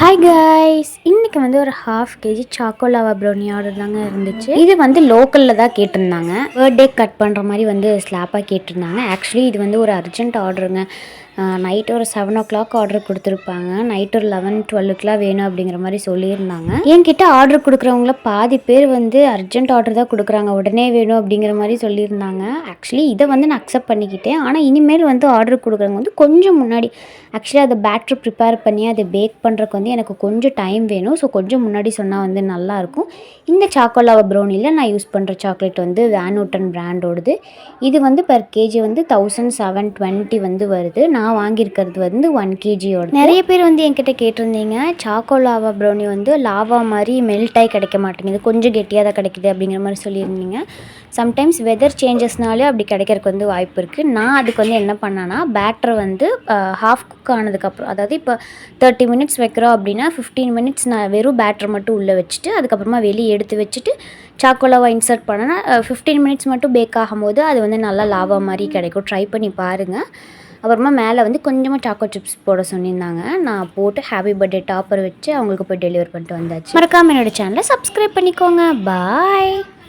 Hi guys, இன்னைக்கு வந்து ஒரு half KG choco lava brownie order தாங்க இருந்துச்சு. இது வந்து லோக்கலில் தான் கேட்டிருந்தாங்க. பர்த்டே கட் பண்ணுற மாதிரி வந்து ஸ்லாப்பாக கேட்டிருந்தாங்க. ஆக்சுவலி இது வந்து ஒரு அர்ஜென்ட் ஆர்டருங்க. நைட்டு ஒரு 7 o'clock ஆர்டர் கொடுத்துருப்பாங்க. நைட்டு ஒரு 11-12 வேணும் அப்படிங்கிற மாதிரி சொல்லியிருந்தாங்க. என்கிட்ட ஆர்டர் கொடுக்குறவங்கள பாதி பேர் வந்து அர்ஜென்ட் ஆர்டர் தான் கொடுக்குறாங்க, உடனே வேணும் அப்படிங்கிற மாதிரி சொல்லியிருந்தாங்க. ஆக்சுவலி இதை வந்து நான் அக்செப்ட் பண்ணிக்கிட்டேன். ஆனால் இனிமேல் வந்து ஆர்டர் கொடுக்குறவங்க வந்து கொஞ்சம் முன்னாடி, ஆக்சுவலி அதை பேட்ரு ப்ரிப்பேர் பண்ணி அதை பேக் பண்ணுறதுக்கு வந்து எனக்கு கொஞ்சம் டைம் வேணும். ஸோ கொஞ்சம் முன்னாடி சொன்னால் வந்து நல்லாயிருக்கும். இந்த சாக்கோலாவா ப்ரௌனியில் நான் யூஸ் பண்ணுற சாக்லேட் வந்து வேனூட்டன் பிராண்டோடது. இது வந்து பெர் கேஜி வந்து 1720 வந்து வருது. நான் வாங்கியிருக்கிறது வந்து 1 kgயோட. நிறைய பேர் வந்து என்கிட்ட கேட்டிருந்தீங்க, சாக்கோலாவா ப்ரௌனி வந்து லாவா மாதிரி மெல்ட் ஆகி கிடைக்க மாட்டேங்குது, கொஞ்சம் கெட்டியாக தான் கிடைக்குது அப்படிங்கிற மாதிரி சொல்லியிருந்தீங்க. சம்டைம்ஸ் வெதர் சேஞ்சஸ்னாலே அப்படி கிடைக்கிறதுக்கு வந்து வாய்ப்பு இருக்குது. நான் அதுக்கு வந்து என்ன பண்ணேன்னா, பேட்டரை வந்து ஹாஃப் குக் ஆனதுக்கப்புறம், அதாவது இப்போ 30 மினிட்ஸ் வைக்கிறோம் அப்படின்னா 15 மினிட்ஸ் நான் வெறும் பேட்டர் மட்டும் உள்ளே வச்சுட்டு அதுக்கப்புறமா வெளியே எடுத்து வச்சுட்டு சாக்கோலாவா இன்சர்ட் பண்ணேன்னா 15 மினிட்ஸ் மட்டும் பேக் ஆகும்போது அது வந்து நல்லா லாவா மாதிரி கிடைக்கும். ட்ரை பண்ணி பாருங்கள். அப்புறமா மேலே வந்து கொஞ்சமாக சாக்கோ சிப்ஸ் போட சொல்லியிருந்தாங்க. நான் போட்டு ஹாப்பி பர்த்டே டாப்பர் வச்சு அவங்களுக்கு போய் டெலிவர் பண்ணிட்டு வந்தாச்சு. மறக்காம என்னோட சேனலை சப்ஸ்கிரைப் பண்ணிக்கோங்க. பாய்.